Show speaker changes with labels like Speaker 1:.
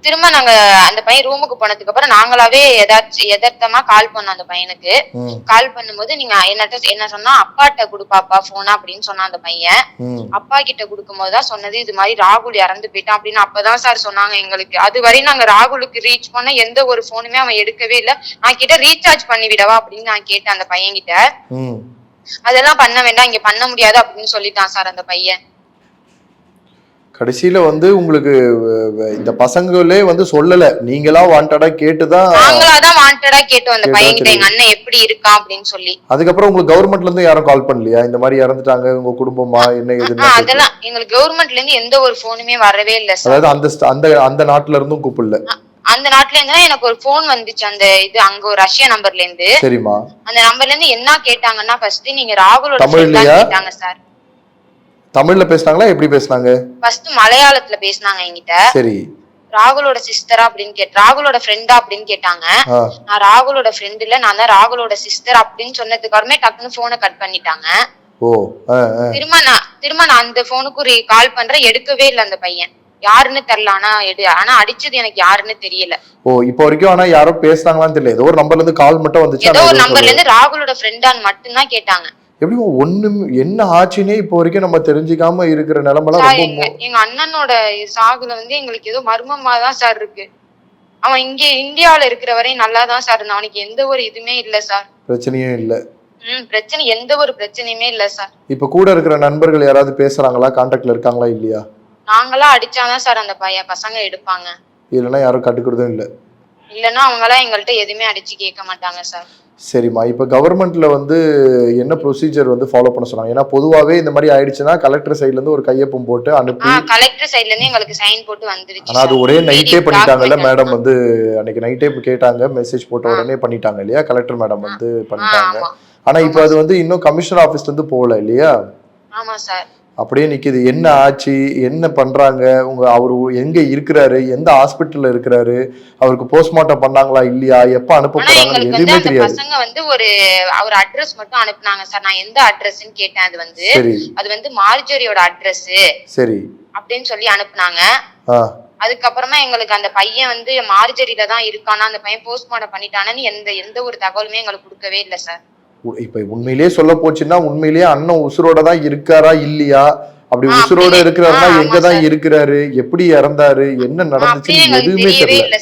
Speaker 1: திரும்ப நாங்க அந்த பையன் ரூமுக்கு போனதுக்கு அப்புறம் நாங்களாவே எதார்த்தமா கால் பண்ணோம் அந்த பையனுக்கு. கால் பண்ணும்போது நீங்க என்ன சொன்னா, அப்பாட்ட குடுப்பாப்பா போனா அப்படின்னு சொன்னான் அந்த பையன். அப்பா கிட்ட குடுக்கும்போது தான் சொன்னது, இது மாதிரி ராகுல் இறந்து போயிட்டான் அப்படின்னு அப்பதான் சார் சொன்னாங்க எங்களுக்கு. அதுவரையும் நாங்க ராகுலுக்கு ரீச் பண்ண எந்த ஒரு போனுமே அவன் எடுக்கவே இல்ல. நான் கிட்ட ரீசார்ஜ் பண்ணி விடவா அப்படின்னு நான் கேட்டேன் அந்த பையன் கிட்ட. அதெல்லாம் பண்ண வேண்டாம், இங்க பண்ண முடியாது அப்படின்னு சொல்லிட்டான் சார் அந்த பையன்.
Speaker 2: கடைசியில உங்களுக்கு இந்த பசங்களே சொல்லல, நீங்களா வாண்டடா கேட்டுதான்.
Speaker 1: நாங்களாதான் வாண்டடா கேட்டோம் அந்த பையன் கிட்ட, எங்க அண்ணன் எப்படி இருக்கா அப்படின்னு சொல்லி.
Speaker 2: அதுக்கப்புறம் உங்களுக்கு கவர்மெண்ட்ல இருந்து யாரும் கால் பண்ணலையா, இந்த மாதிரி இறந்துட்டாங்க உங்க குடும்பமா என்ன ஏதுன்னு?
Speaker 1: அதெல்லாம் எங்களுக்கு கவர்மெண்ட்ல இருந்து எந்த ஒரு போனுமே வரவே இல்ல சார்.
Speaker 2: அதாவது அந்த நாட்டுல இருந்தும் கூப்பிடல?
Speaker 1: அந்த நாட்டுல இருந்து எனக்கு ஒரு போன் வந்துச்சு, அந்த இது அங்க ஒரு ரஷ்யா நம்பர்ல இருந்து.
Speaker 2: சரிமா.
Speaker 1: அந்த நம்பர்ல இருந்து என்ன கேட்டாங்கன்னா, ஃபர்ஸ்ட் நீங்க ராகுலோட
Speaker 2: ஃப்ரெண்டா
Speaker 1: கேட்டாங்க சார்.
Speaker 2: தமிழ்ல பேசுனாங்களா, எப்படி பேசுனாங்க?
Speaker 1: ஃபர்ஸ்ட் மலையாளத்துல பேசுனாங்க என்கிட்ட.
Speaker 2: சரி.
Speaker 1: ராகுலோட சிஸ்டரா அப்படின்னு ராகுலோட ஃப்ரெண்டா அப்படின்னு கேட்டாங்க. நான் ராகுலோட ஃப்ரெண்ட் இல்ல, நான் தான் ராகுலோட சிஸ்டர் அப்படின்னு சொன்னதுக்கு அப்புறமே டக்குன்னு போனை கட் பண்ணிட்டாங்க.
Speaker 2: ஓ.
Speaker 1: திரும்ப நான் அந்த போனுக்கு கால் பண்றேன், எடுக்கவே இல்ல அந்த பையன். யாருன்னு தெரியல, ஆனா அடிச்சது எனக்கு யாருன்னு தெரியல.
Speaker 2: ஓ, இப்போ வரைக்கும் ஆனா யாரோ பேசுனாங்களான்னு தெரியல, ஏதோ ஒரு நம்பர்ல இருந்து கால் மட்டும் வந்துச்சு.
Speaker 1: ஏதோ ஒரு நம்பர்ல இருந்து ராகுலோட ஃப்ரெண்டான்னு மட்டும் தான் கேட்டாங்க.
Speaker 2: எப்படி ஒண்ணும் என்ன ஆச்சுன்னே இப்போ வரைக்கும் நம்ம தெரிஞ்சுக்காம இருக்கிற நிலைமைலாம் ரொம்ப.
Speaker 1: எங்க அண்ணனோட சாகுல எங்களுக்கு ஏதோ மர்மமா தான் சார் இருக்கு. அவன் இங்க இந்தியாவில இருக்கிற வரையும் நல்லா தான் சார் இருந்தான், அவனுக்கு எந்த ஒரு இதுமே இல்ல சார்.
Speaker 2: பிரச்சனையும் இல்ல.
Speaker 1: பிரச்சனை எந்த ஒரு பிரச்சனையுமே இல்ல சார்.
Speaker 2: இப்ப கூட இருக்கிற நண்பர்கள் யாராவது பேசுறாங்களா, கான்டாக்ட்ல இருக்காங்களா இல்லையா?
Speaker 1: நாங்களா அடிச்சாதான் சார் அந்த பசங்க எடுப்பாங்க,
Speaker 2: இல்லன்னா யாரும் கட்டுக்கிறதும் இல்ல.
Speaker 1: இல்லன்னா அவங்களாம் எங்கள்கிட்ட எதுவுமே அடிச்சு கேட்க மாட்டாங்க சார்.
Speaker 2: சரிம்மா, இப்ப கவர்மெண்ட்ல என்ன ப்ரொசீஜர் ஃபாலோ பண்ண சொன்னாங்க? ஏன்னா பொதுவாவே இந்த மாதிரி ஆயிடுச்சுன்னா கலெக்டர் சைடுல இருந்து ஒரு கையொப்பம் போட்டு அனுப்பி.
Speaker 1: கலெக்டர் சைடுல இருந்து எங்களுக்கு சைன் போட்டு வந்துருச்சு.
Speaker 2: ஆனா அது ஒரே நைட்டே பண்ணிட்டாங்கல்ல மேடம், அன்னைக்கு நைட்டே கேட்டாங்க, மெசேஜ் போட்ட உடனே பண்ணிட்டாங்க இல்லையா, கலெக்டர் மேடம் பண்ணிட்டாங்க. ஆனா இப்ப அது இன்னும் கமிஷனர் ஆபீஸ்ல இருந்து போகல இல்லையா?
Speaker 1: ஆமா சார்.
Speaker 2: அப்படியே நிக்குது. என்ன ஆச்சு, என்ன பண்றாங்க, அவரு எங்க இருக்கிறாரு, எந்த ஹாஸ்பிட்டல்ல இருக்கிறாரு, அவருக்கு போஸ்ட்மார்ட்டம் பண்ணாங்களா இல்லையா, எப்ப அனுப்ப போறாங்க எதுவுமே தெரியாது.
Speaker 1: பசங்க ஒரு அட்ரஸ் மட்டும் அனுப்புனாங்க சார். நான் எந்த அட்ரஸ்ன்னு கேட்டேன். அது மார்ஜரியோட அட்ரஸ்
Speaker 2: சரி
Speaker 1: அப்படின்னு சொல்லி அனுப்புனாங்க. அதுக்கப்புறமா எங்களுக்கு அந்த பையன் மார்ஜரியில தான் இருக்கானா, அந்த பையன் போஸ்ட்மார்ட்டம் பண்ணிட்டானு எந்த ஒரு தகவலுமே எங்களுக்கு கொடுக்கவே இல்லை சார்.
Speaker 2: இப்ப உண்மையிலேயே சொல்ல போச்சுன்னா, உண்மையிலேயே அண்ணன் உசுரோட தான் இருக்காரா இல்லையா, அப்படி உசுரோட இருக்கிறாருன்னா எங்கதான் இருக்கிறாரு, எப்படி இறந்தாரு, என்ன நடந்துச்சு எதுவுமே தெரியல.